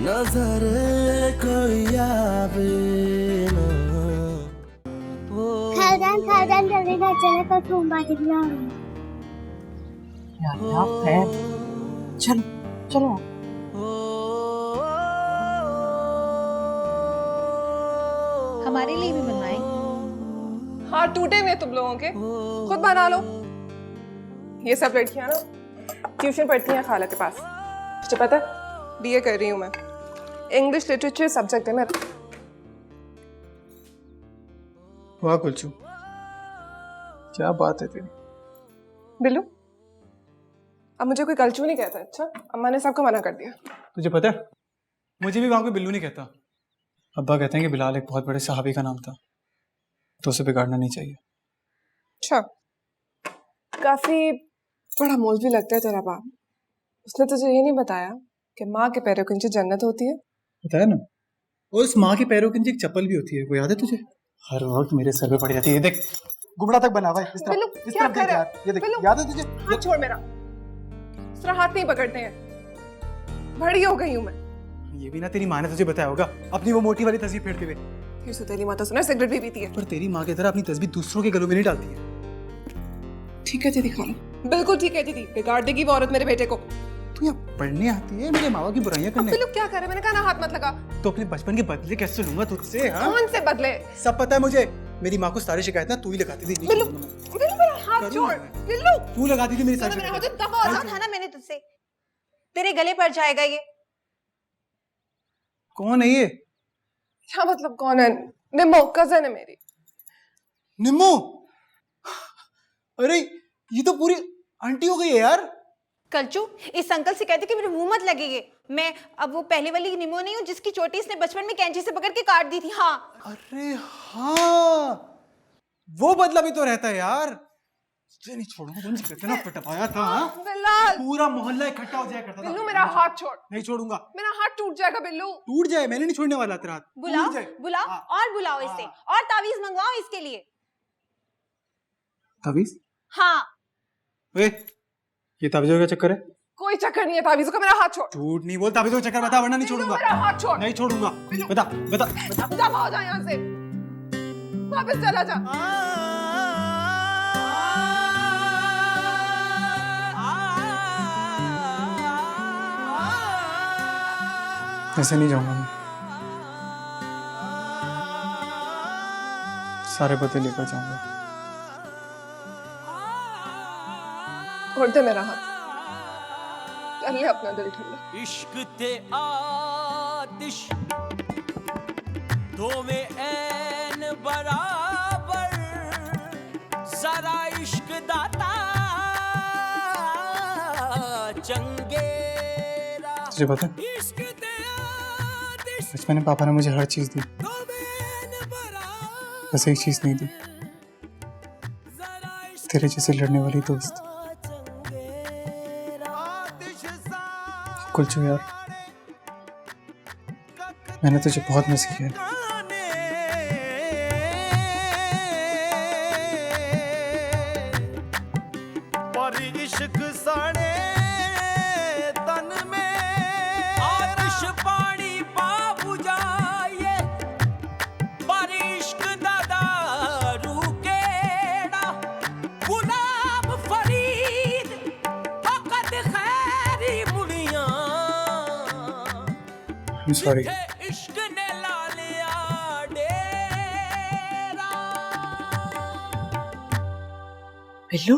नजर कोई आवे ना। खालदान जल्दी घर चले तो तुम बाटी भी आओ। यार चलो चलो। हमारे लिए भी बनवाएं। हाँ टूटे हुए तुम लोगों के, खुद बना लो। ये सब लड़कियां ना ट्यूशन पढ़ती हैं खाला के पास। तुझे पता है बीए कर रही हूँ मैं, इंग्लिश लिटरेचर सब्जेक्ट है मेरा। वाह कुलचू, क्या बात है तेरी। बिल्लू अब मुझे कोई कलचू नहीं कहता। अच्छा अम्मा ने सबको मना कर दिया। तुझे पता है मुझे भी वहां कोई बिल्लू नहीं कहता। अब्बा कहते हैं कि बिलाल एक बहुत बड़े सहाबी का नाम था, तो उसे बिगाड़ना नहीं चाहिए। अच्छा काफी बड़ा मौलवी लगता है तेरा बाप। उसने तुझे ये नहीं बताया कि माँ के पैरों के नीचे जन्नत होती है? बताया ना। और उस माँ के पैरों के नीचे एक चप्पल भी होती है, वो याद है तुझे? हर वक्त मेरे सर पे पड़ जाती है। देख गुबड़ा तक बना हुआ है इस तरफ, इस तरफ देख यार, ये देख, याद है तुझे? हाथ छोड़ मेरा, इस तरह हाथ नहीं पकड़ते हैं। बड़ी हो गई हूँ मैं। ये भी ना तेरी माँ ने तुझे बताया होगा, अपनी वो मोटी वाली तस्वीर फेरते हुए। फिर से तेरी माँ तो सुना सिगरेट भी पीती है। पर तेरी माँ की तरह अपनी तस्वीर दूसरों के गलों में नहीं डालती है। ठीक है दीदी खाना, बिल्कुल ठीक है दीदी। बिगाड़ देगी वो औरत मेरे बेटे को। तू यहाँ पढ़ने आती है मेरे माँ बाप की बुराइयां करने? बिल्लू क्या कर रहे? मैंने कहा ना हाथ मत लगा। तो अपने बचपन के बदले कैसे लूंगा तुझसे? हाँ? कौन से बदले? सब पता है मुझे। मेरी माँ को सारी शिकायत ना तू ही लगाती थी। बिल्लू बिल्लू मेरा हाथ छोड़। बिल्लू तू लगाती थी मेरी सारी मेरा शिकायत। हाथ दबा था ना मैंने तुझसे, तेरे गले पड़ जाएगा ये। कौन है ये? क्या मतलब कौन है? निम्मो कजन है मेरी। निम्मो? अरे ये तो पूरी आंटी हो गई है यार। कलचू इस अंकल से कहते कि मेरे मुंह मत लगेगी। मैं अब वो पहले वाली निमो नहीं हूँ जिसकी चोटी इसने बचपन में कैंची से पकड़ के काट दी थी। हाँ अरे हाँ, वो बदला भी तो रहता है यार। तुझे नहीं छोड़ूंगा, तुमसे कितना पटवाया था। बिल्लाल पूरा मोहल्ला इकट्ठा हो जाया करता था। बिल्लू मेरा हाथ छोड़। नहीं छोड़ूंगा। मेरा हाथ टूट जाएगा बिल्लू। टूट जाए, मैंने नहीं छोड़ने वाला तेरा हाथ। बुलाओ टूट जाए। बुलाओ हाँ। और बुलाओ इसे और तावीज मंगवाओ इसके लिए। तावीज? हाँ वे, ये तावीज़ों का चक्कर है? कोई चक्कर नहीं है तावीज़ों का। मेरा हाथ छोड़। झूठ नहीं बोल, तावीज़ों का चक्कर बता वरना नहीं छोड़ूंगा। मेरा हाथ छोड़। नहीं छोड़ूंगा। बता बता बता। दफा हो जा यहाँ से, वापस चला जा। ऐसे नहीं जाऊंगा मैं, सारे बदले लेकर जाऊंगा। छोड़ दे मेरा हाथ, कर ले अपना दिल ठंडा। इश्क ते आतिश दो में ऐन बराबर, सारा इश्क दाता चंगेरा। तुझे पता है इश्क ते आतिश बचपन में पापा ने मुझे हर चीज दी, दो में ऐन बराबर, बस एक चीज नहीं दी, तेरे जैसे लड़ने वाली दोस्त। कुलचू यार, मैंने तुझे बहुत मिस किया है। पर इश्क साड़े तन में आतिश पानी पा बुझाए, पर इश्क दा दारू केड़ा गुलाब फरीद फकत खैरी मुड़ियां। I'm sorry. इश्क ने ला लिया डेरा। बिल्लू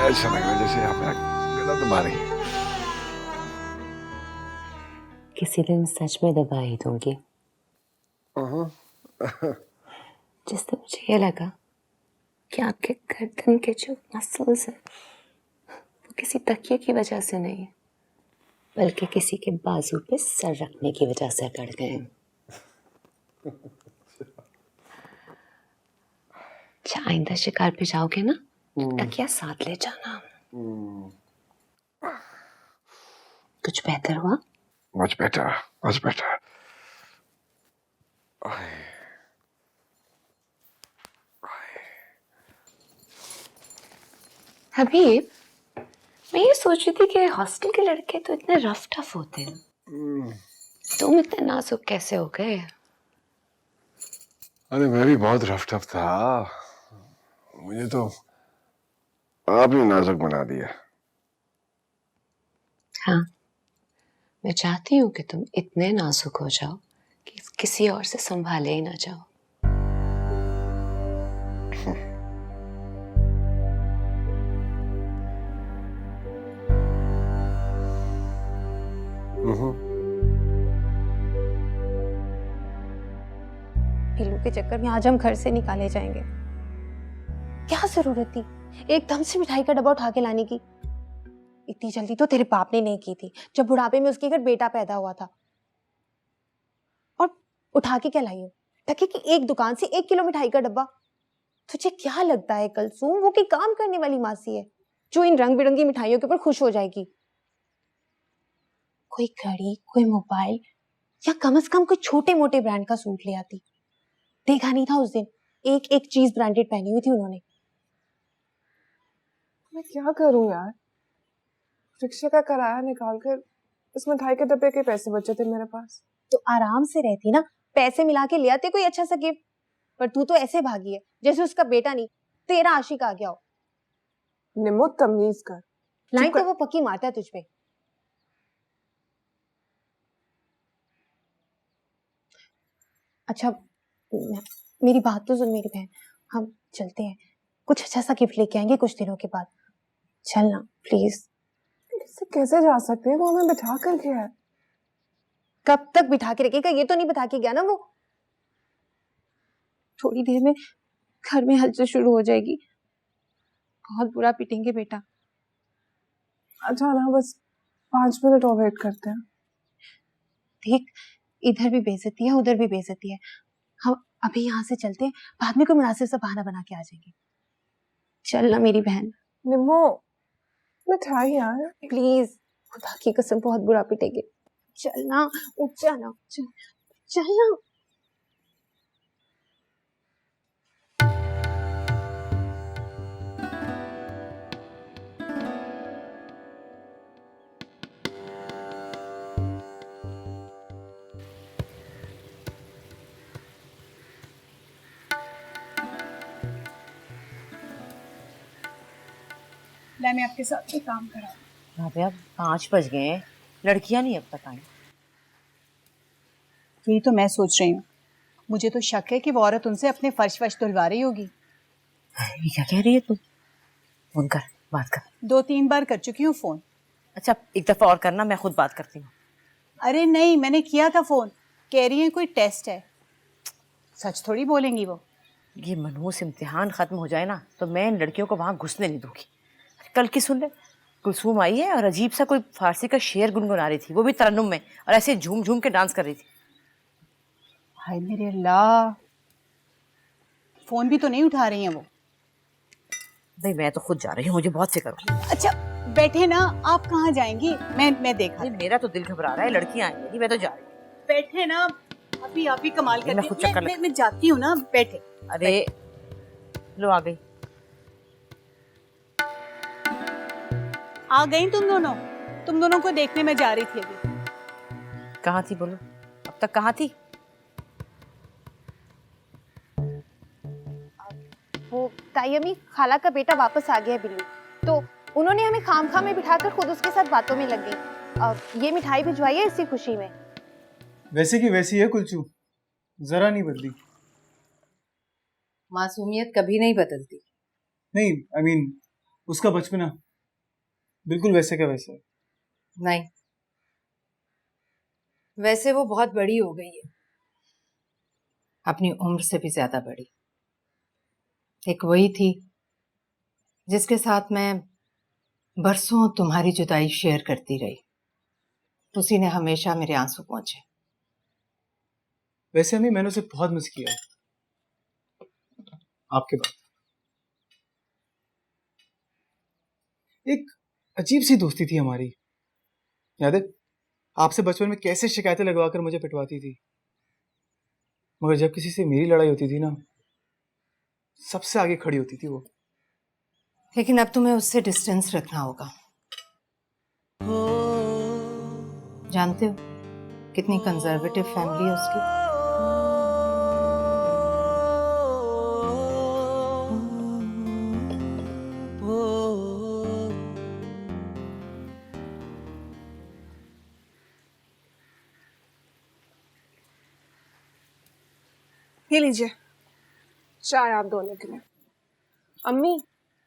ऐसा लग रहा है जैसे आपने गला दबा रही है। किसी दिन सच में दबा ही दूंगी। जिस दिन मुझे ये लगा कि आपके गर्दन के जो मसल्स हैं वो किसी तकिए की वजह से नहीं है, बल्कि किसी के बाजू पे सर रखने की वजह से अकड़ गए हैं। अच्छा, आइंदा शिकार पे जाओगे ना, तकिया साथ ले जाना। कुछ बेहतर हुआ? Much better, much better. Habib, मैं ये सोच रही थी कि हॉस्टल के लड़के तो इतने रफ टफ होते हैं, तुम इतने नाजुक कैसे हो गए? अरे मैं भी बहुत रफ टफ था, मुझे तो आप ही नाजुक बना दिया। हाँ, मैं चाहती हूँ कि तुम इतने नाजुक हो जाओ कि किसी और से संभाले ही ना जाओ। पिल्लू के चक्कर में आज हम घर से निकाले जाएंगे। क्या जरूरत थी एकदम से मिठाई का डब्बा उठा के लाने की? इतनी जल्दी तो तेरे बाप ने नहीं की थी, जब बुढ़ापे में उसके घर बेटा पैदा हुआ था। और उठा के क्या लाई हो? तके कि एक दुकान से 1 किलो मिठाई का डब्बा? तुझे क्या लगता है कलसूम, वो की काम करने वाली मासी है जो इन रंग बिरंगी मिठाइयों के ऊपर खुश हो जाएगी? कोई घड़ी, कोई मोबाइल, या कम से कम कोई छोटे मोटे ब्रांड का सूट ले आती। देखा नहीं था उस दिन एक एक चीज ब्रांडेड पहनी हुई थी उन्होंने। मैं क्या करूं यार, रिक्शे का किराया निकाल कर इस मिठाई के डब्बे के पैसे बचे थे मेरे पास। तो आराम से रहती ना, पैसे मिला के ले आते कोई अच्छा सा गिफ्ट। पर तू तो ऐसे भागी है जैसे उसका बेटा नहीं तेरा आशिक आ गया हो। निम्मो तमीज कर। लाइन तो वो पक्की मारता है तुझ पे। अच्छा मेरी बात तो सुन मेरी बहन, हम चलते हैं, कुछ अच्छा सा गिफ्ट लेके आएंगे कुछ दिनों के बाद। चल ना प्लीज। इससे कैसे जा सकते हैं, वो हमें बिठा कर गया है। कब तक बिठा के रखेगा, ये तो नहीं बिठा के गया ना वो। थोड़ी देर में घर में हलचल शुरू हो जाएगी, बहुत बुरा पिटेंगे बेटा। अच्छा ना, बस 5 मिनट और वेट करते हैं। देख, इधर भी बेइज्जती है उधर भी बेइज्जती है, हम अभी यहाँ से चलते हैं, बाद में कोई मुनासिब सा बहाना बना के आ जाएंगे। चल ना मेरी बहन। निम्मो मिठाई यार प्लीज, खुदा की कसम बहुत बुरा पिटेंगे। चल ना, उठ जाना, चल ना। मैं आपके साथ कोई काम करा। राबिया 5 बज गए हैं, लड़कियां नहीं अब तक आई। यही तो मैं सोच रही हूँ, मुझे तो शक है कि वो औरत उनसे अपने फर्श वर्श धुलवा रही होगी। ये क्या कह रही है तू? फोन कर, बात कर। 2-3 बार कर चुकी हूँ फोन। अच्छा एक दफा और करना, मैं खुद बात करती हूँ। अरे नहीं, मैंने किया था फोन, कह रही है कोई टेस्ट है। सच थोड़ी बोलेंगी वो। ये मनहूस इम्तिहान खत्म हो जाए ना तो मैं इन लड़कियों को वहां घुसने नहीं दूंगी। कल की सुन ले, कुलसूम आई है और अजीब सा कोई फारसी का शेर गुनगुना रही थी, वो भी तरन्नुम में, और ऐसे झूम झूम के डांस कर रही थी। हाय मेरे अल्लाह, फोन भी तो नहीं उठा रही हैं वो। भाई मैं तो खुद जा रही हूँ, मुझे बहुत फिक्र हो। अच्छा बैठे ना, आप कहाँ जाएंगी? मैं देखा। मेरा तो दिल घबरा रहा है, लड़कियां आएंगी, मैं तो जा रही हूँ। बैठे ना, अभी आप ही कमाल करती मैं खुद चक्कर मैं जाती हूँ ना, बैठे। अरे लो आ गई। आ गई तुम दोनों को देखने में जा रही थी अभी। कहाँ थी बोलो, अब तक कहाँ थी? वो ताई अम्मी, खाला का बेटा वापस आ गया है बिल्लू, तो उन्होंने हमें खामखा में बिठाकर खुद उसके साथ बातों में लग गई। ये मिठाई भिजवाई है इसी खुशी में। वैसे की वैसी है कुलचू, जरा नहीं बदली। मासूमियत कभी नहीं बदलती। नहीं आई मीन उसका बचपना बिल्कुल वैसे का वैसे। नहीं, वैसे वो बहुत बड़ी हो गई है, अपनी उम्र से भी ज्यादा बड़ी। एक वही थी जिसके साथ मैं बरसों तुम्हारी जुदाई शेयर करती रही, उसी ने हमेशा मेरे आंसू पहुंचे। वैसे अम्मी मैंने उसे बहुत मिस किया आपके बाद। एक अजीब सी दोस्ती थी हमारी, याद है? आपसे बचपन में कैसे शिकायतें लगवाकर मुझे पिटवाती थी, मगर जब किसी से मेरी लड़ाई होती थी ना, सबसे आगे खड़ी होती थी वो। लेकिन अब तुम्हें उससे डिस्टेंस रखना होगा। जानते हो कितनी कंजर्वेटिव फैमिली है उसकी। ये लीजिए चाय आप दोनों के लिए। अम्मी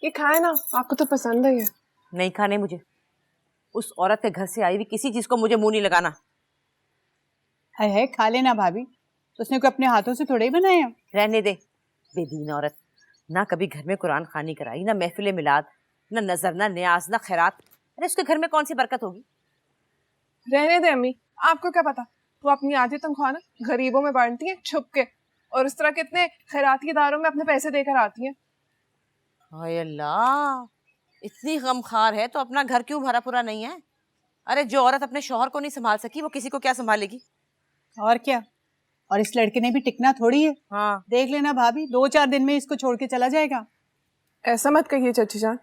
ये खाए ना, आपको तो पसंद है ये। नहीं खाने मुझे। उस औरत के घर से आई हुई किसी चीज को मुझे मुंह नहीं लगाना। है खा लेना भाभी, उसने कोई अपने हाथों से थोड़े ही बनाया। रहने दे, बेदीन औरत। ना कभी घर में कुरान खानी कराई, ना महफिल मिलाद, ना नजर, ना न्याज, ना खैरात। अरे उसके घर में कौन सी बरकत होगी। रहने दे अम्मी, आपको क्या पता, वो अपनी आधी तनख्वाह ना गरीबों में बांटती है छुप के, और इस तरह कितने खैराती इदारों में अपने पैसे देकर आती हैं। हाय अल्लाह, इतनी गमखार है तो अपना घर क्यों भरा पूरा नहीं है। अरे जो औरत अपने शौहर को नहीं संभाल सकी वो किसी को क्या संभालेगी। और क्या, और इस लड़के ने भी टिकना थोड़ी है। हाँ देख लेना भाभी, 2-4 दिन में इसको छोड़ के चला जाएगा। ऐसा मत कहिए चाची जान,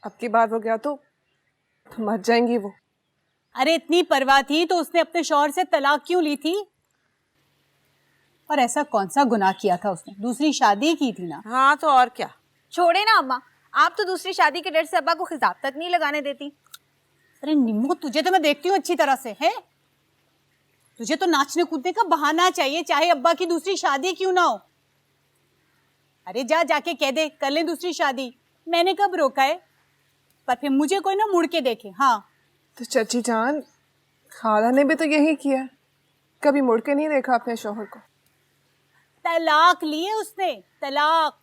अब की बार वो गया तो मर जाएंगी वो। अरे इतनी परवाह थी तो उसने अपने शौहर से तलाक क्यों ली थी। और ऐसा कौन सा गुनाह किया था उसने, दूसरी शादी की थी ना। हाँ तो और क्या। छोड़े ना अम्मा, आप तो दूसरी शादी के डर से अब्बा को खिताब तक नहीं लगाने देती। अरे निम्मो, तुझे तो मैं देखती हूँ अच्छी तरह से है, तुझे तो नाचने कूदने का बहाना चाहिए, चाहे अब्बा की दूसरी शादी क्यों ना हो। अरे जा जाके कह दे कर ले दूसरी शादी, मैंने कब रोका है। पर फिर मुझे कोई ना मुड़ के देखे। हाँ तो चाची जान, खाला ने भी तो यही किया, कभी मुड़ के नहीं देखा अपने शौहर को। तलाक लिए उसने, तलाक।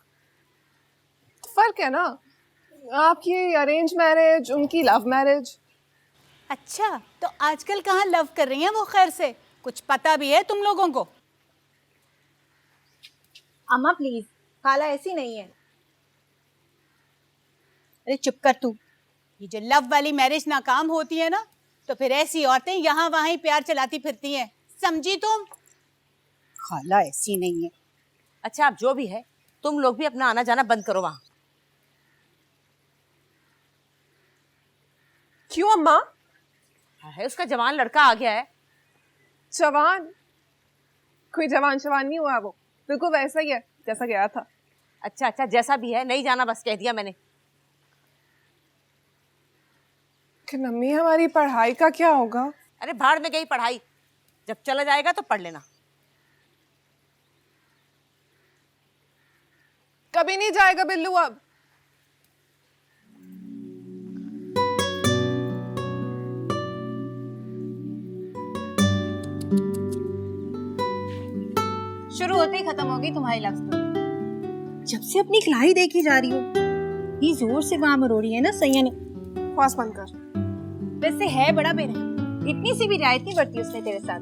फर्क है ना, आपकी अरेंज मैरिज, उनकी लव मैरिज। अच्छा तो आजकल कहाँ लव कर रही हैं वो, खैर से कुछ पता भी है तुम लोगों को। अम्मा प्लीज, खाला ऐसी नहीं है। अरे चुप कर तू, ये जो लव वाली मैरिज नाकाम होती है ना, तो फिर ऐसी औरतें यहाँ वहाँ ही प्यार चलाती फिरती हैं, समझी तुम। खाला ऐसी नहीं है। अच्छा आप जो भी है, तुम लोग भी अपना आना जाना बंद करो वहां। क्यों अम्मा? है उसका जवान लड़का आ गया है। जवान? कोई जवान शवान नहीं हुआ, वो बिल्कुल वैसा ही है जैसा गया था। अच्छा अच्छा, जैसा भी है, नहीं जाना बस, कह दिया मैंने। कि अम्मी हमारी पढ़ाई का क्या होगा? अरे भाड़ में गई पढ़ाई, जब चला जाएगा तो पढ़ लेना। कभी नहीं जाएगा बिल्लू अब। शुरू होते ही खत्म होगी तुम्हारी लव स्टोरी। जब से अपनी क्लाई देखी जा रही हो, ये जोर से वहां मरोड़ी है ना सैया ने। पास बंद कर। वैसे है बड़ा बेरहम, इतनी सी भी रियायत नहीं बरती उसने तेरे साथ।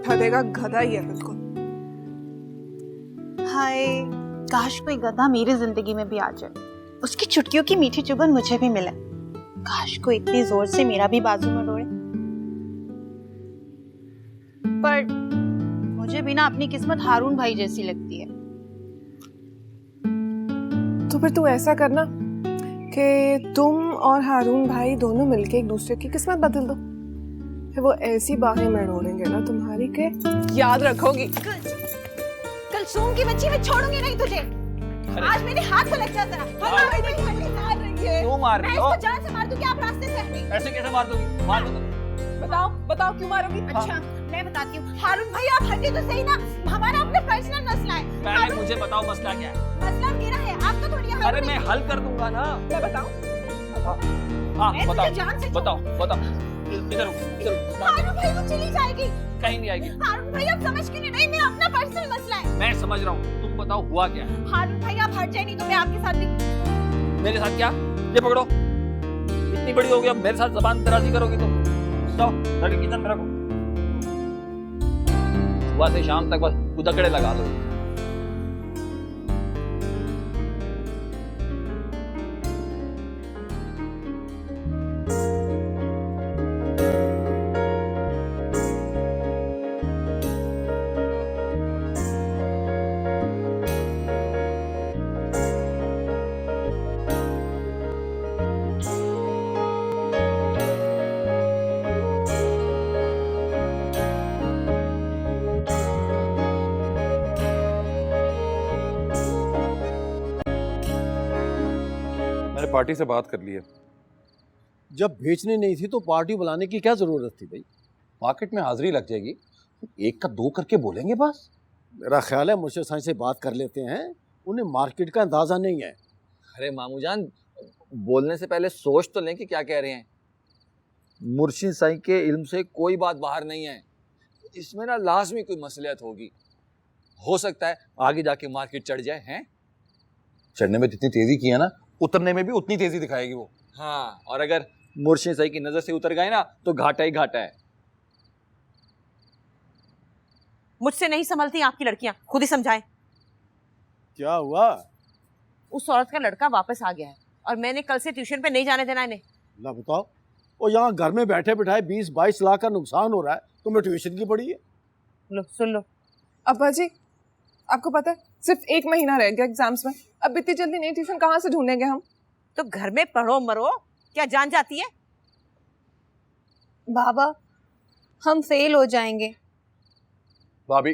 गधे का गधा ही है बिल्कुल। हाय, काश कोई गधा मेरी जिंदगी में भी आ जाए, उसकी चुटकियों की मीठी चुभन मुझे भी मिले। काश कोई इतनी जोर से मेरा भी बाजू मरोड़े। पर मुझे भी ना अपनी किस्मत हारून भाई जैसी लगती है। तो फिर तू ऐसा करना कि तुम और हारून भाई दोनों मिलके एक दूसरे की किस्मत बदल दो, फिर वो ऐसी बाहें मरोड़ेंगे ना तुम्हारी के याद रखोगी। कलसूम की बच्ची, मैं छोड़ूंगी नहीं तुझे। आज मेरे हाथ को लग जा जरा। क्यों मार रही हो? मैं इसको जान से मार दूं क्या आप रास्ते से हटनी? ऐसे कैसे मार दोगी? मार दो। बताओ बताओ क्यों मारोगी? अच्छा मैं बताती हूँ। हारून भाई आप हटे तो सही ना, हमारा अपना पर्सनल मसला है। पहले मुझे बताओ मसला क्या है? मसला मेरा है, आपका थोड़ी है। अरे मैं हल कर दूंगा ना। मैं बताऊं? हाँ मैं बताओ तुझे जान से बताओ बताओ। इधर हारून भाई वो चली जाएगी। कहीं नहीं आएगी। हारून भाई आप समझ क्यों नहीं? मेरा अपना पर्सनल मसला है। मैं समझ रहा हूँ, तुम बताओ हुआ क्या है? हारून भाई आप हट जाए, नहीं तो मैं आपके साथ भी। मेरे साथ क्या? ये पकड़ो, इतनी बड़ी हो गई, अब मेरे साथ जबान दराजी करोगी तुम। जाओ जाके किचन में रखो। सुबह से शाम तक बस उदकड़े लगा दो। मैंने पार्टी से बात कर ली है। जब बेचनी नहीं थी तो पार्टी बुलाने की क्या जरूरत थी भाई? मार्केट में हाजिरी लग जाएगी, एक का दो करके बोलेंगे बस। मेरा ख्याल है मुर्शिद साईं से बात कर लेते हैं, उन्हें मार्केट का अंदाजा नहीं है। अरे मामू जान, बोलने से पहले सोच तो लें कि क्या कह रहे हैं। मुर्शिद साईं के इल्म से कोई बात बाहर नहीं है, इसमें ना लाजमी कोई मसलियत होगी। हो सकता है आगे जाके मार्केट चढ़ जाए। हैं चढ़ने में जितनी तेजी की है ना, उतरने में भी उतनी तेजी दिखाएगी वो। हाँ, और अगर मुर्शिद साईं की नजर से उतर गए ना तो घाटा ही घाटा है। मुझसे नहीं संभलती आपकी लड़कियां, खुद ही समझाएं। क्या हुआ? उस औरत का लड़का वापस आ गया है और मैंने कल से ट्यूशन पे नहीं जाने देना इन्हें। ला बताओ, और यहाँ घर में बैठे बिठाए 20-22 लाख का नुकसान हो रहा है, तुम्हें ट्यूशन की पड़ी है? लो सुन लो। अब्बा जी, आपको पता है सिर्फ 1 महीना रह गया एग्जाम्स में, अब इतनी जल्दी नई ट्यूशन कहाँ से ढूंढेंगे हम? तो घर में पढ़ो मरो, क्या जान जाती है? बाबा, हम फेल हो जाएंगे। भाभी,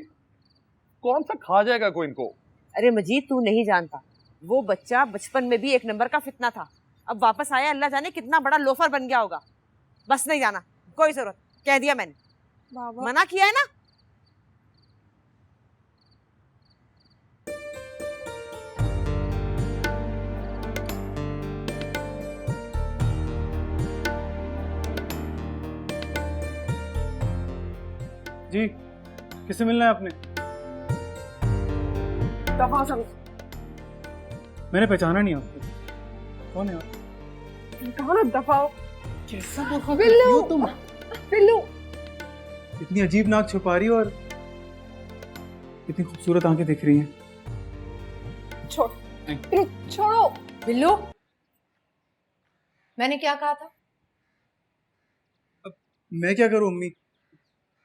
कौन सा खा जाएगा कोई इनको? अरे मजीद, तू नहीं जानता, वो बच्चा बचपन में भी 1 नंबर का फितना था। अब वापस आया, अल्लाह जाने कितना बड़ा लोफर बन गया होगा। बस नहीं जाना, कोई जरूरत, कह दिया मैंने। बाबा मना किया है ना। जी, किससे मिलना है आपने? दफा सब मैंने पहचाना नहीं आपको। कौन है आप? कहा ना दफाओ। कैसा दफा बिल्लू, करती हो तुम? बिल्लू, इतनी अजीब नाक छुपा रही हो और इतनी खूबसूरत आंखें दिख रही हैं। छोड़ो। बिल्लू, मैंने क्या कहा था? अब मैं क्या करूं अम्मी?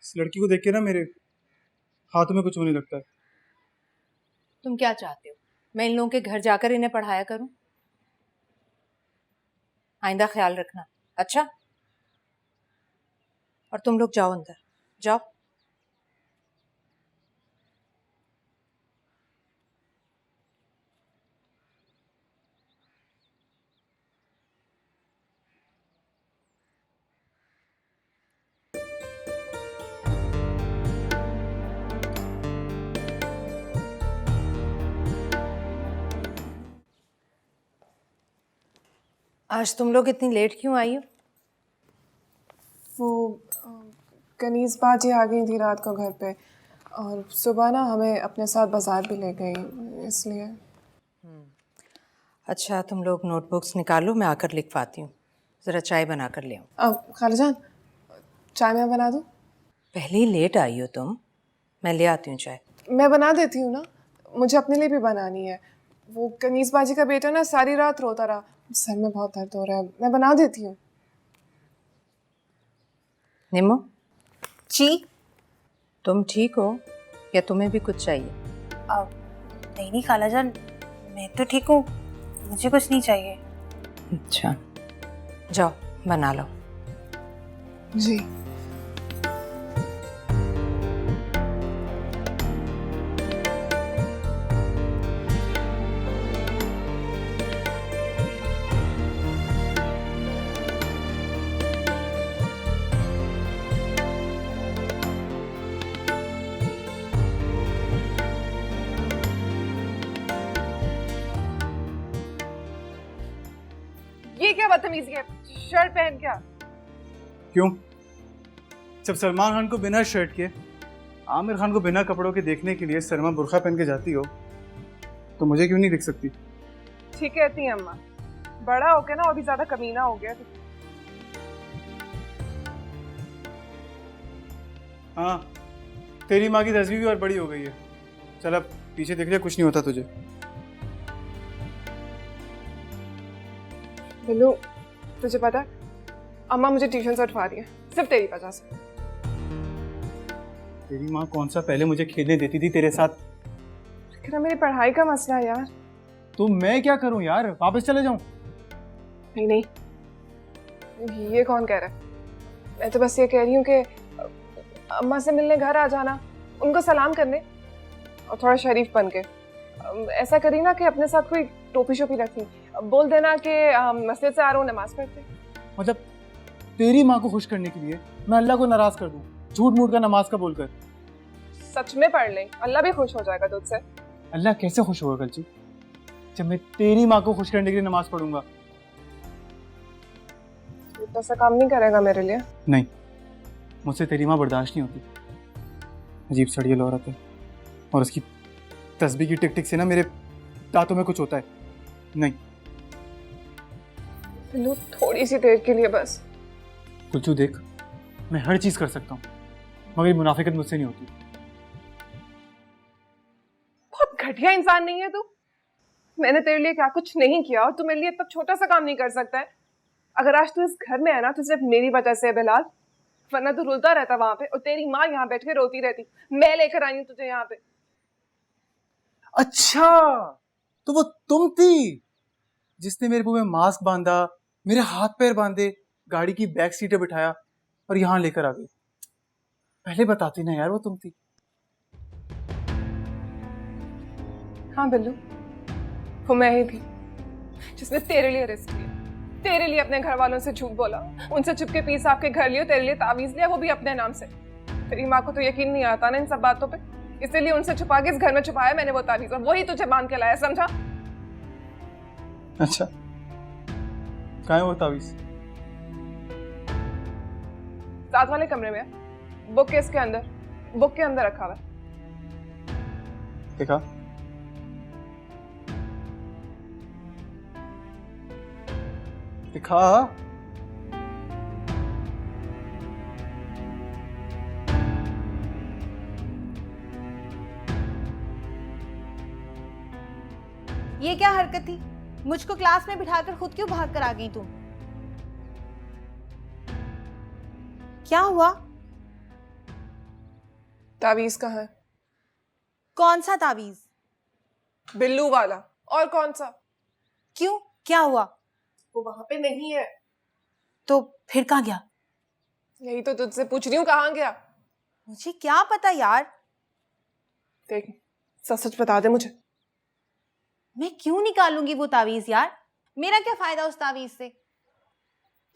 इस लड़की को देख के ना मेरे हाथों में कुछ होने लगता है। तुम क्या चाहते हो, मैं इन लोगों के घर जाकर इन्हें पढ़ाया करूं? आइंदा ख्याल रखना, अच्छा? और तुम लोग जाओ अंदर, जाओ। आज तुम लोग इतनी लेट क्यों आई हो? वो कनीज बाजी आ गई थी रात को घर पे, और सुबह ना हमें अपने साथ बाजार भी ले गई, इसलिए। अच्छा, तुम लोग नोटबुक्स निकालो, मैं आकर लिखवाती हूँ। ज़रा चाय बना कर ले आओ। अब खालाजान, चाय मैं बना दूँ? पहले ही लेट आई हो तुम, मैं ले आती हूँ चाय। मैं बना देती हूँ ना, मुझे अपने लिए भी बनानी है। वो कनीज बाजी का बेटा ना सारी रात रोता रहा, सर में बहुत दर्द हो रहा है, मैं बना देती हूँ। निमो जी, तुम ठीक हो या तुम्हें भी कुछ चाहिए? नहीं खालाजान, मैं तो ठीक हूँ, मुझे कुछ नहीं चाहिए। अच्छा, जाओ बना लो। जी। ये क्या बदतमीजी है, शर्ट पहन क्या? क्यों? जब सलमान खान को बिना शर्ट के, आमिर खान को बिना कपड़ों के देखने के लिए सलमा बुर्खा पहन के जाती हो, तो मुझे क्यों नहीं दिख सकती? ठीक कहती है अम्मा, बड़ा होके ना और भी ज्यादा कमीना हो गया। हाँ, तेरी माँ की तस्वीर भी और बड़ी हो गई है। चल अब पीछे देख ले, कुछ नहीं होता तुझे। बिल्लू, तुझे पता है अम्मा मुझे ट्यूशन से उठवा रही है सिर्फ तेरी वजह से। तेरी माँ कौन सा पहले मुझे खेलने देती थी तेरे साथ? लेकिन मेरी पढ़ाई का मसला है यार। तो मैं क्या करूं यार, वापस चले जाऊं? नहीं नहीं, ये कौन कह रहा है? मैं तो बस ये कह रही हूँ कि अम्मा से मिलने घर आ जाना, उनको सलाम करने, और थोड़ा शरीफ बन के ऐसा करी ना कि अपने साथ कोई टोपी शोपी रखी, बोल देना कि मस्जिद से आ रहा हूँ, नमाज पढ़ते। मतलब तेरी माँ को खुश करने के लिए मैं अल्लाह को नाराज कर दूं, झूठ मूठ का नमाज का बोलकर? सच में पढ़ ले, अल्लाह भी खुश हो जाएगा तुझसे। अल्लाह कैसे खुश होगा कलचू, जब मैं तेरी माँ को खुश करने के लिए नमाज पढ़ूंगा? तो ऐसा काम नहीं करेगा मेरे लिए? नहीं, मुझसे तेरी माँ बर्दाश्त नहीं होती। अजीब सड़ियल औरत है, और उसकी तस्बीह की टिक टिक से ना मेरे दांतों में कुछ होता है। नहीं बिल्लू, थोड़ी सी देर के लिए बस। कुलचू देख, मैं हर चीज कर सकता हूँ, मगर ये मुनाफिकत मुझसे नहीं होती। बहुत घटिया इंसान नहीं है तू? मैंने तेरे लिए क्या कुछ नहीं किया और तू मेरे लिए इतना छोटा सा काम नहीं कर सकता है? अगर आज तू इस घर में है ना तो सिर्फ मेरी वजह से है बिलाल, वरना तू रुलता रहता वहां पे और तेरी माँ यहाँ बैठ के रोती रहती। मैं लेकर आई हूँ तुझे यहाँ पे। अच्छा, तो वो तुम थी जिसने मेरे मुंह में मास्क बांधा, मेरे हाथ पैर बांधे, गाड़ी की बैक सीटें बिठाया और यहाँ लेकर आ गई। पहले बताती ना यार, वो तुम थी। हाँ बिल्लू, वो मैं ही थी जिसने तेरे लिए रिस्क लिया, तेरे लिए अपने घर वालों से झूठ बोला, उनसे चुपके पीस आपके घर लियो, तेरे लिए तावीज लिया, वो भी अपने नाम से। तेरी माँ को तो यकीन नहीं आता ना इन सब बातों पे, इसलिए उनसे छुपा के इस घर में छुपाया मैंने वो तावीज, और वही तुझे बांध के लाया, समझा? अच्छा, कहाँ है वो तावीज? साथ वाले कमरे में है, बुक केस के अंदर, बुक के अंदर रखा हुआ है। देखा? दिखा। ये क्या हरकत थी? मुझको क्लास में बिठाकर खुद क्यों भाग कर आ गई तुम? क्या हुआ? तावीज कहाँ है? कौन सा तावीज? बिल्लू वाला। और कौन सा? क्यों, क्या हुआ? वो वहां पे नहीं है। तो फिर कहाँ गया? यही तो तुझसे पूछ रही हूँ, कहाँ गया? मुझे क्या पता यार। देख, सच सच बता दे मुझे। मैं क्यों निकालूंगी वो तावीज यार? मेरा क्या फायदा उस तावीज से?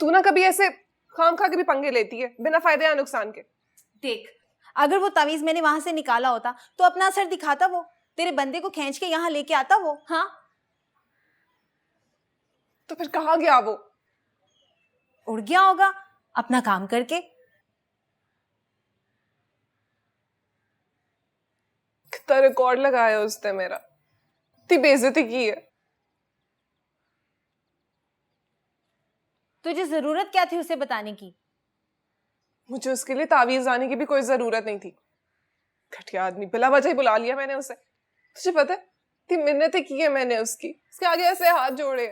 तू ना कभी ऐसे खामखा के भी पंगे लेती है बिना फायदे या नुकसान के। देख, अगर वो तावीज मैंने वहां से निकाला होता तो अपना असर दिखाता, वो तेरे बंदे को खींच के यहाँ लेके आता वो। हाँ, तो फिर कहाँ गया वो? उड़ गया होगा अपना काम करके। कितना रिकॉर्ड लगाया उसने मेरा, इतनी बेइज्जती की है। तुझे जरूरत क्या थी उसे बताने की? मुझे उसके लिए तावीज लाने की भी कोई जरूरत नहीं थी। घटिया आदमी, बिला वजह ही बुला लिया मैंने उसे। तुझे पता है इतनी मिन्नतें की है मैंने उसकी, उसके आगे ऐसे हाथ जोड़े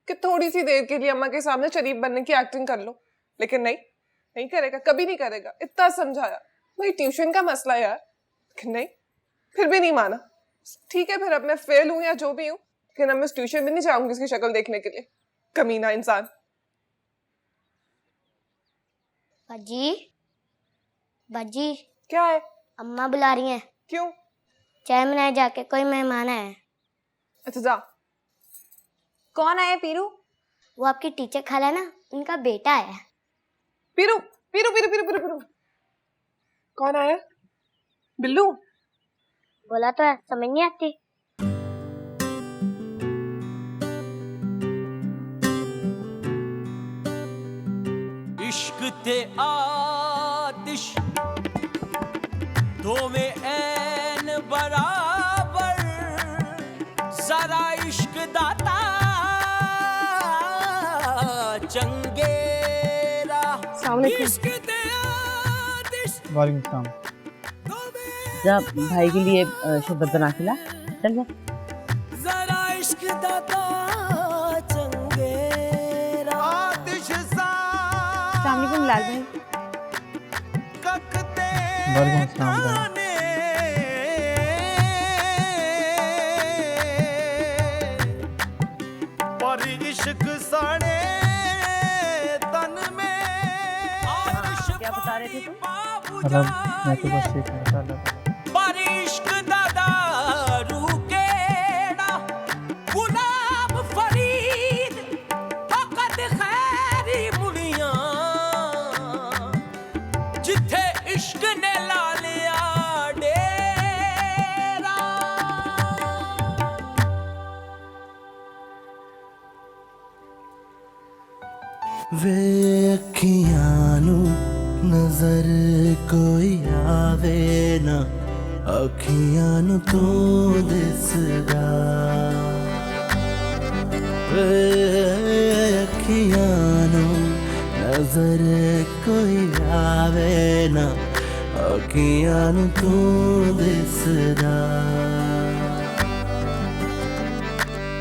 कि थोड़ी सी देर के लिए अम्मा के सामने शरीफ बनने की एक्टिंग कर लो, लेकिन नहीं करेगा, कभी नहीं करेगा। इतना समझाया, वही ट्यूशन का मसला यार, लेकिन नहीं, फिर भी नहीं माना। ठीक है, फिर अब मैं फेल हूं या जो भी हूं, लेकिन अब मैं ट्यूशन भी नहीं जाऊंगी उसकी शक्ल देखने के लिए। कमीना इंसान। बाजी, बाजी, क्या है? अम्मा बुला रही हैं। क्यों? चाय बनाए जाके, कोई मेहमान आया है। अच्छा जा। कौन आया पीरू? वो आपकी टीचर खाला ना, उनका बेटा आया। पीरू पीरू पीरू पीरू पीरू पीरू। कौन आया? बिल्लू? बोला तो है, समझ नहीं आती। इश्क ते आतिश दो में ऐन बराबर, जरा इश्क दाता चंगेरा। इश्क ते आतिश। वालेकुम सलाम। जा भाई के लिए शरबत बना के ला। चल जा। जरा इश्क दाता चंगेरा आतिश सा अस्सलाम वालेकुम लाल भाई। वालेकुम अस्सलाम भाई। पर इश्क साड़े तन में क्या बता रहे थे तुम? मतलब मैं तो बस ये कह रहा था पर इश्क दादा रूकेड़ा गुलाब फरीद फकत खैरी मुड़ियां जिथे इश्क ने ला लिया डेरा। वे अखियां नू नजर कोई आवे ना अखियां नू तू दिसदा वे अखियां नू नजर कोई आवे ना अखियां नू तू दिसदा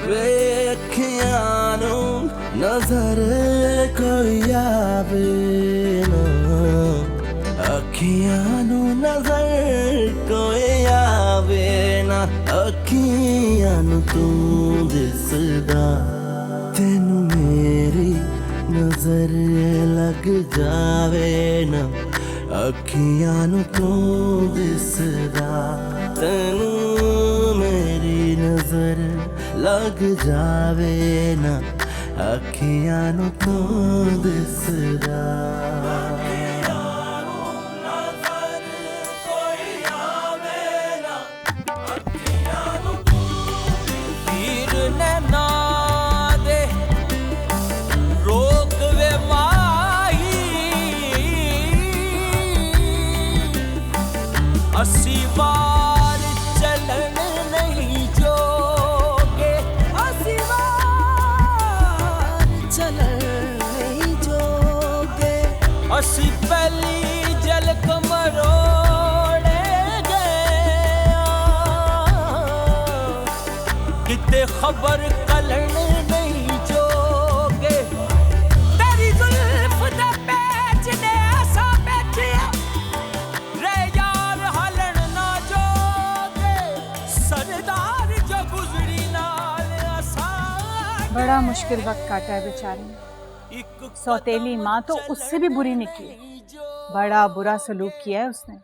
वे अखियां नू नजर कोई आवे ना अखियां नू नजर कोई आवे ना अखियां नू तू दिसदा तेनू मेरी नजर लग जावे ना अखियां नू तू दिसदा तेनू मेरी नजर लग जावे ना अखियां नू तू दिसदा तीर नैना दे रोक वे माही अस्सी बार चलन नहीं जोगे अस्सी बार चलन नहीं जोगे अस्सी पहली जल कमरोड़े गया किते खबर कलन नहीं जोगे तेरी जुल्फ दे पैच ने ऐसा बैठिया रे यार हलन ना जोगे सरदार जो गुजरी नाल आसान। बड़ा मुश्किल वक्त काटा है बेचारे ने। सौतेली माँ तो उससे भी बुरी निकली। बड़ा बुरा सलूक किया है उसने।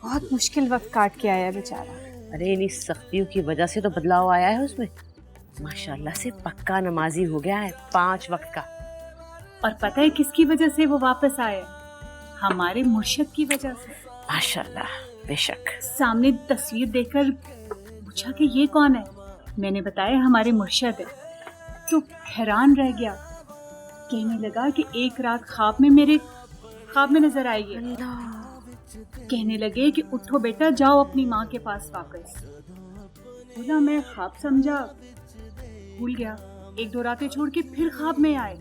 बहुत मुश्किल वक्त काट के आया है बेचारा। अरे इन सख्तियों की वजह से तो बदलाव आया है उसमें। माशाल्लाह से पक्का नमाजी हो गया है 5 वक्त का। और पता है किसकी वजह से वो वापस आए? हमारे मुर्शिद की वजह से। माशाल्लाह बेशक। सामने तस्वीर देखकर पूछा कि ये कौन है। मैंने बताया हमारे मुर्शिद है। तो हैरान रह गया। कहने लगा कि एक रात मेरे ख्वाब में नजर आई है। कहने लगे कि उठो बेटा जाओ अपनी माँ के पास वापस। बोला मैं ख्वाब समझा, भूल गया। 1-2 रातें छोड़ के फिर ख्वाब में आए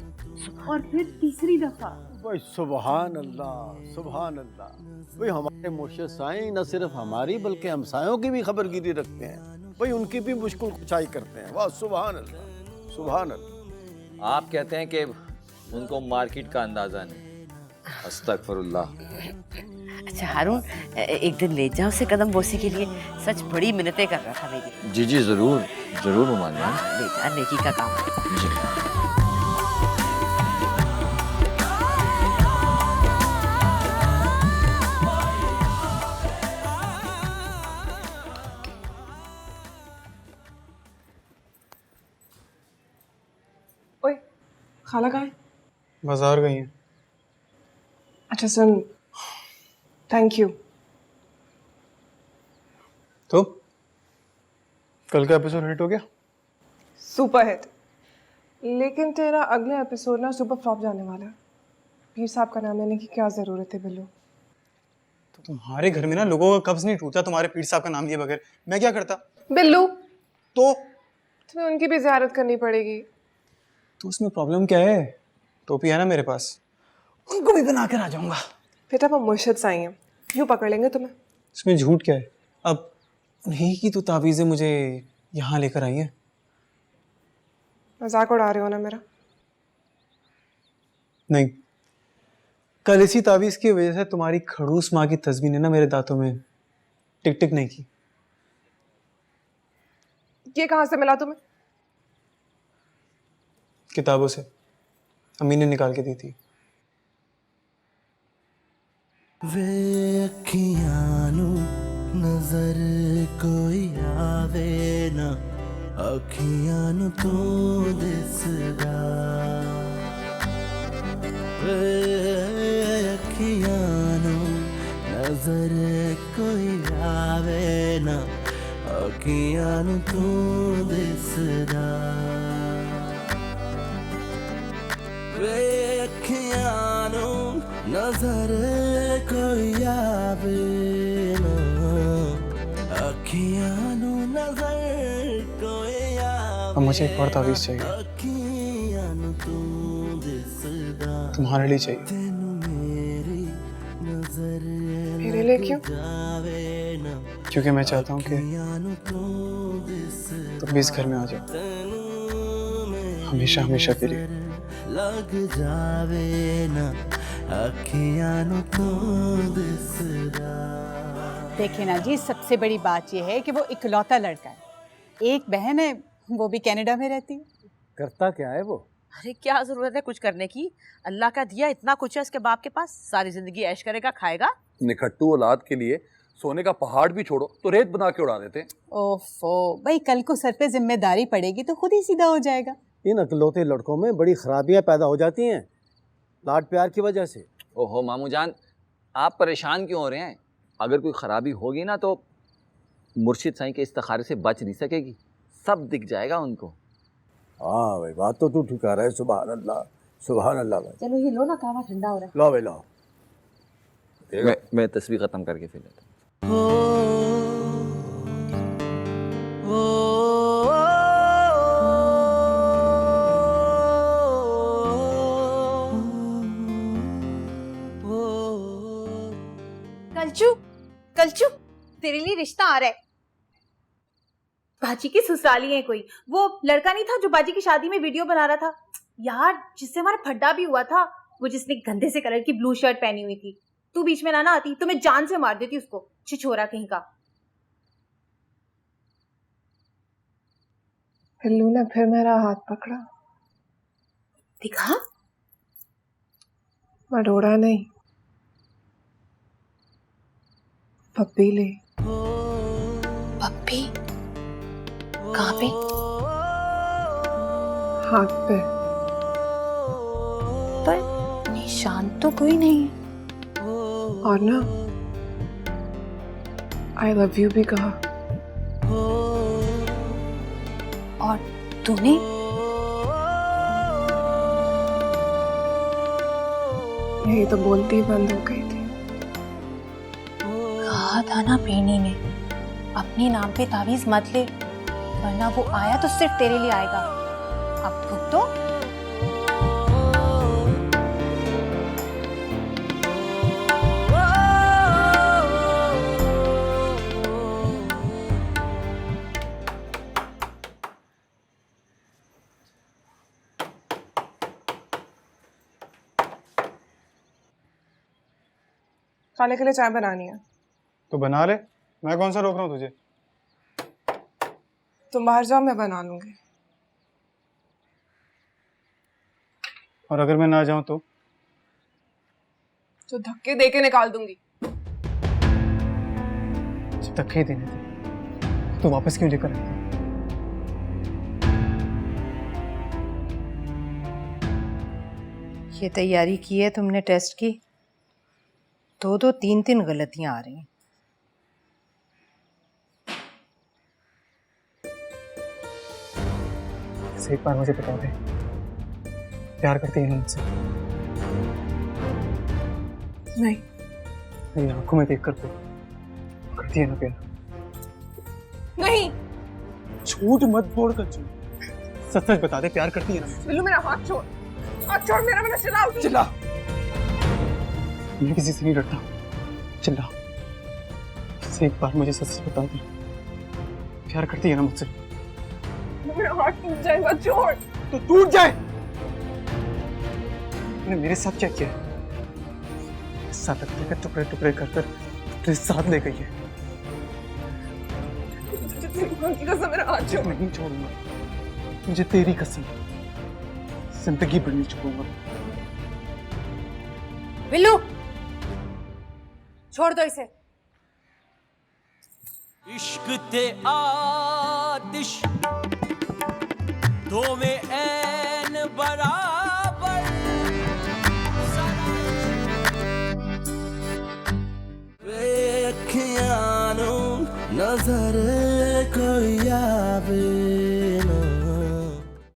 और फिर तीसरी दफा। भाई सुभान अल्लाह सुभान अल्लाह। भाई हमारे मुर्शिद साईं न सिर्फ हमारी बल्कि हमसायों की भी खबरगिरी रखते हैं। भाई उनकी भी मुश्किल कुचाई करते हैं। वाह सुभान अल्लाह सुभान अल्लाह। आप कहते हैं कि उनको मार्केट का अंदाजा नहीं। अस्तगफिरुल्लाह। अच्छा हारून, एक दिन ले जाओ उसे कदम बोसी के लिए। सच बड़ी मिन्नतें कर रहा था मेरी। जी जी जरूर जरूर मानिए। ले जा, नेकी का काम है। जी। ओए खाला कहाँ है? बाजार गई हैं। अच्छा सुन, थैंक यू। तो कल का एपिसोड हिट हो गया? Super hit. लेकिन तेरा अगला एपिसोड ना सुपर फ्लॉप जाने वाला है। पीर साहब का नाम लेने की क्या जरूरत है बिल्लू? तो तुम्हारे घर में ना लोगों का कब्ज नहीं टूटा तुम्हारे पीर साहब का नाम लिए बगैर। मैं क्या करता? बिल्लू तो तुम्हें उनकी भी ज़ियारत करनी पड़ेगी। तो उसमें प्रॉब्लम क्या है? टोपी है ना मेरे पास, उनको भी बना कर आ जाऊंगा। बेटा वो मुर्शिद साईं है, यूँ पकड़ लेंगे तुम्हें। इसमें झूठ क्या है? अब उन्हीं की तो तावीज़ें मुझे यहाँ लेकर आई हैं। मजाक उड़ा रहे हो ना मेरा? नहीं, कल इसी तावीज़ की वजह से तुम्हारी खड़ूस माँ की तस्वीर ने ना मेरे दांतों में टिक टिक नहीं की। ये कहाँ से मिला तुम्हें? किताबों से, अम्मी ने निकाल के दी थी। वे अखियां नू नजर कोई आवे ना, अखियां नू तू दिसदा। वे अखियां नू नजर कोई आवे ना, अखियां नू तू दिसदा। वे अखियां नू नजर कोई आवे ना, अखियां नू नजर कोई आवे। अब मुझे एक और तावीज़ चाहिए, अखियां नू तू दिसदा। तुम्हारे लिए चाहिए। मेरे लिए क्यों? क्योंकि मैं चाहता हूँ कि तुम भी इस घर में आ जाओ, हमेशा हमेशा के लिए। लग जावे ना, अखियां नू तू दिसदा। देखिए ना जी, सबसे बड़ी बात यह है कि वो इकलौता लड़का है, एक बहन है, वो भी कनाडा में रहती है। करता क्या है वो? अरे क्या जरूरत है कुछ करने की, अल्लाह का दिया इतना कुछ है उसके बाप के पास, सारी जिंदगी ऐश करेगा, खाएगा। निखट्टू औलाद के लिए सोने का पहाड़ भी छोड़ो तो रेत बना के उड़ा देते। ओफो भाई, कल को सर पे जिम्मेदारी पड़ेगी तो खुद ही सीधा हो जाएगा। इन अकलौते लड़कों में बड़ी खराबियां पैदा हो जाती हैं, लाड प्यार की वजह से। ओहो मामू जान, आप परेशान क्यों हो रहे हैं? अगर कोई खराबी होगी ना तो मुर्शिद साईं के इस्तिखारे से बच नहीं सकेगी, सब दिख जाएगा उनको। हाँ भाई, बात तो तू ठीक कह रहा है। सुभान अल्लाह, सुभान अल्लाह भाई। चलो ये लो ना, कहवा ठंडा हो रहा है। लो भाई लो। मैं तस्वीर खत्म करके फिर लेता हूँ। कलचू, कलचू, तेरे लिए रिश्ता आ रहा है। बाजी की ससुराली है कोई, वो लड़का नहीं था जो बाजी की शादी में वीडियो बना रहा था यार, जिससे हमारा फड्डा भी हुआ था, वो जिसने गंदे से कलर की ब्लू शर्ट पहनी हुई थी। तू बीच में ना आती तो मैं जान से मार देती उसको, छिछोरा कहीं का। पिल्लू ने फिर मेरा हाथ पकड़ा। दिखा, मडोरा नहीं, पप्पी ले। पप्पी? कहाँ पे? हाथ पे। पर निशान तो कोई नहीं है। और ना, आई लव यू भी कहा। और तूने? यही तो बोलती बंद हो गई थी। कहा था ना पीनी ने, अपने नाम पे तावीज मत ले, वरना वो आया तो सिर्फ तेरे लिए आएगा। अब भुगतो। खाने के लिए चाय बनानी है तो बना ले, मैं कौन सा रोक रहा हूँ तुझे। तुम बाहर जाओ, मैं बना लूंगी। और अगर मैं ना जाऊं तो धक्के दे के निकाल दूंगी। धक्के देने थे तो वापस क्यों लेकर आई? ये तैयारी की है तुमने टेस्ट की? दो तीन गलतियां आ रही हैं। एक बार मुझे बता दे, प्यार करती है ना मुझसे? नहीं। मेरी आंखों में देखकर तो करती है ना प्यार? नहीं। झूठ मत बोल कर, सच सच बता दे, प्यार करती है ना? बिल्लू मेरा हाथ छोड़, हाथ छोड़ मेरा, मैंने चिल्लाऊंगी। चिल्ला। मैं किसी से नहीं डरता, चिल्ला। बस एक बार मुझे सच सच बता दे, प्यार करती है ना मुझसे? मेरा हाथ टूट जाएगा, छोड़। तो टूट जाए। तूने मेरे साथ क्या किया? साथ रखने के टुकड़े टुकड़े कर कर तेरे साथ ले गई है। की कसम, मेरा हाथ छोड़। नहीं छोड़ूंगा, मुझे तेरी कसम, जिंदगी भर नहीं छोड़ूंगा। बिल्लू, छोड़ दो इसे। इश्क ते आतिश दो में ऐन बराबर, वे अखियां नू नजर